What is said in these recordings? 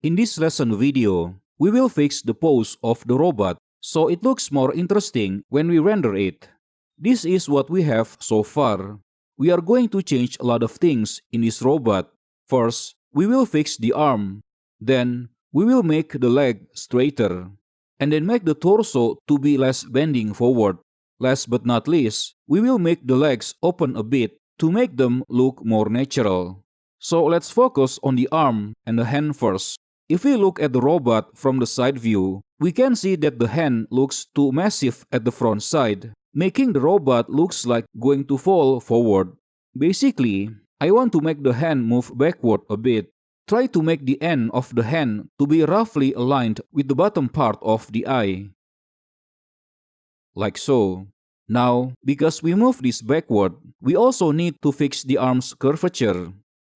In this lesson video, we will fix the pose of the robot so it looks more interesting when we render it. This is what we have so far. We are going to change a lot of things in this robot. First, we will fix the arm. Then, we will make the leg straighter. And then make the torso to be less bending forward. Last but not least, we will make the legs open a bit to make them look more natural. So let's focus on the arm and the hand first. If we look at the robot from the side view, we can see that the hand looks too massive at the front side, making the robot looks like going to fall forward. Basically, I want to make the hand move backward a bit. Try to make the end of the hand to be roughly aligned with the bottom part of the eye. Like so. Now, because we move this backward, we also need to fix the arm's curvature.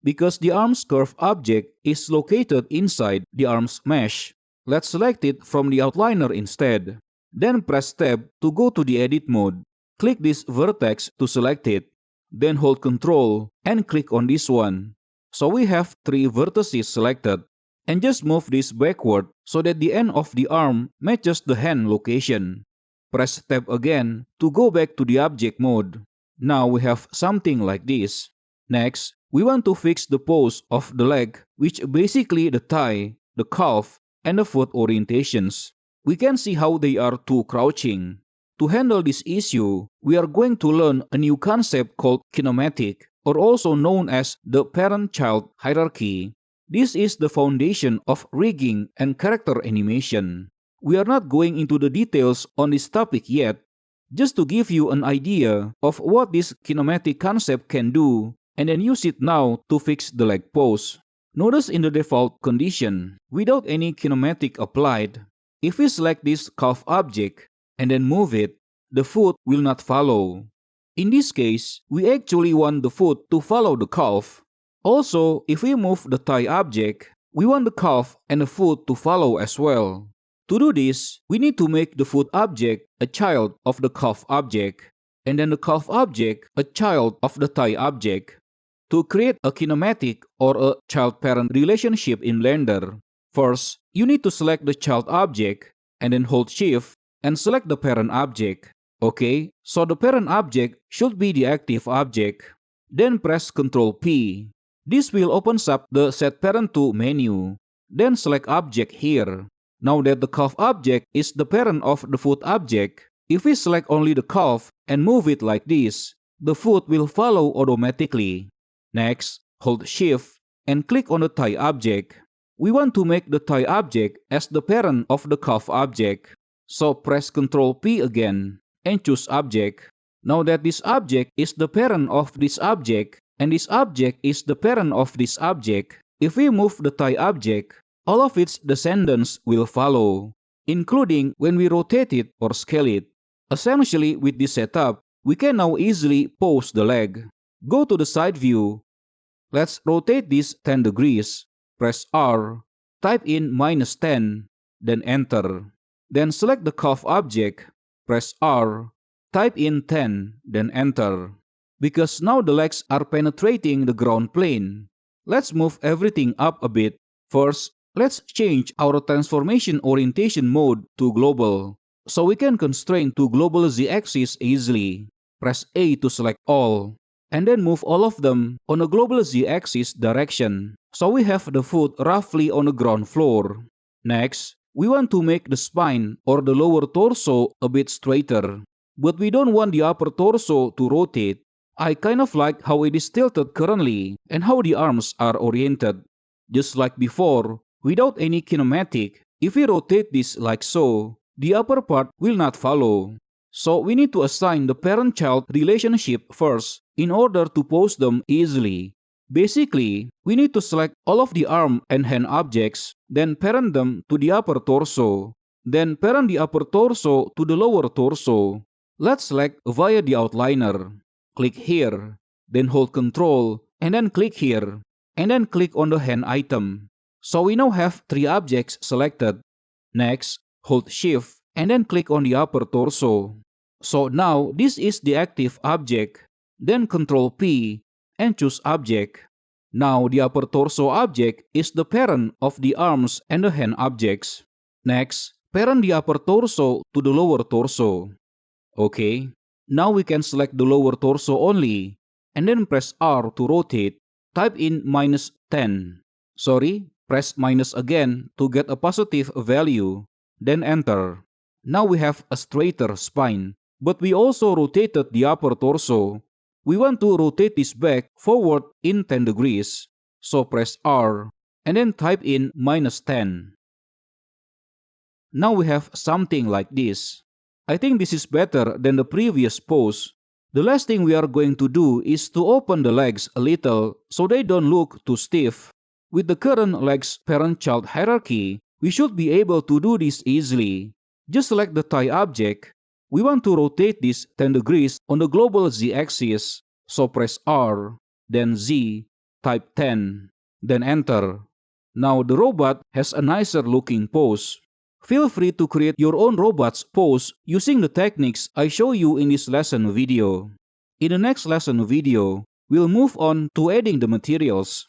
Because the arm's curved object is located inside the arm's mesh, let's select it from the outliner instead. Then press Tab to go to the edit mode. Click this vertex to select it. Then hold Ctrl and click on this one. So we have 3 vertices selected. And just move this backward so that the end of the arm matches the hand location. Press Tab again to go back to the object mode. Now we have something like this. Next, we want to fix the pose of the leg, which basically the thigh, the calf, and the foot orientations. We can see how they are too crouching. To handle this issue, we are going to learn a new concept called kinematic, or also known as the parent-child hierarchy. This is the foundation of rigging and character animation. We are not going into the details on this topic yet, just to give you an idea of what this kinematic concept can do, and then use it now to fix the leg pose. Notice in the default condition, without any kinematic applied, if we select this calf object and then move it, the foot will not follow. In this case, we actually want the foot to follow the calf. Also, if we move the thigh object, we want the calf and the foot to follow as well. To do this, we need to make the foot object a child of the calf object, and then the calf object a child of the thigh object. To create a kinematic or a child-parent relationship in Blender, first, you need to select the child object, and then hold Shift and select the parent object. Okay, so the parent object should be the active object. Then press Ctrl P. This will open up the Set Parent To menu. Then select Object here. Now that the calf object is the parent of the foot object, if we select only the calf and move it like this, the foot will follow automatically. Next, hold Shift and click on the thigh object. We want to make the thigh object as the parent of the calf object. So press Ctrl P again and choose Object. Now that this object is the parent of this object and this object is the parent of this object, if we move the thigh object, all of its descendants will follow, including when we rotate it or scale it. Essentially, with this setup, we can now easily pose the leg. Go to the side view. Let's rotate this 10 degrees. Press R, type in -10, then enter. Then select the calf object, press R, type in 10, then enter. Because now the legs are penetrating the ground plane, let's move everything up a bit. First, let's change our transformation orientation mode to global, so we can constrain to global z-axis easily. Press A to select all, and then move all of them on a global z-axis direction, so we have the foot roughly on the ground floor. Next, we want to make the spine or the lower torso a bit straighter, but we don't want the upper torso to rotate. I kind of like how it is tilted currently and how the arms are oriented. Just like before, without any kinematic, if we rotate this like so, the upper part will not follow. So we need to assign the parent-child relationship first in order to pose them easily. Basically, we need to select all of the arm and hand objects, then parent them to the upper torso, then parent the upper torso to the lower torso. Let's select via the outliner. Click here, then hold Ctrl, and then click here, and then click on the hand item. So we now have 3 objects selected. Next, hold Shift, and then click on the upper torso. So now this is the active object. Then Ctrl P and choose Object. Now the upper torso object is the parent of the arms and the hand objects. Next, parent the upper torso to the lower torso. Okay, now we can select the lower torso only, and then press R to rotate. Type in -10. Sorry, press minus again to get a positive value, then enter. Now we have a straighter spine, but we also rotated the upper torso. We want to rotate this back forward in 10 degrees, so press R, and then type in -10. Now we have something like this. I think this is better than the previous pose. The last thing we are going to do is to open the legs a little so they don't look too stiff. With the current legs parent-child hierarchy, we should be able to do this easily. Just select the thigh object. We want to rotate this 10 degrees on the global z-axis, so press R, then Z, type 10, then enter. Now the robot has a nicer looking pose. Feel free to create your own robot's pose using the techniques I show you in this lesson video. In the next lesson video, we'll move on to adding the materials.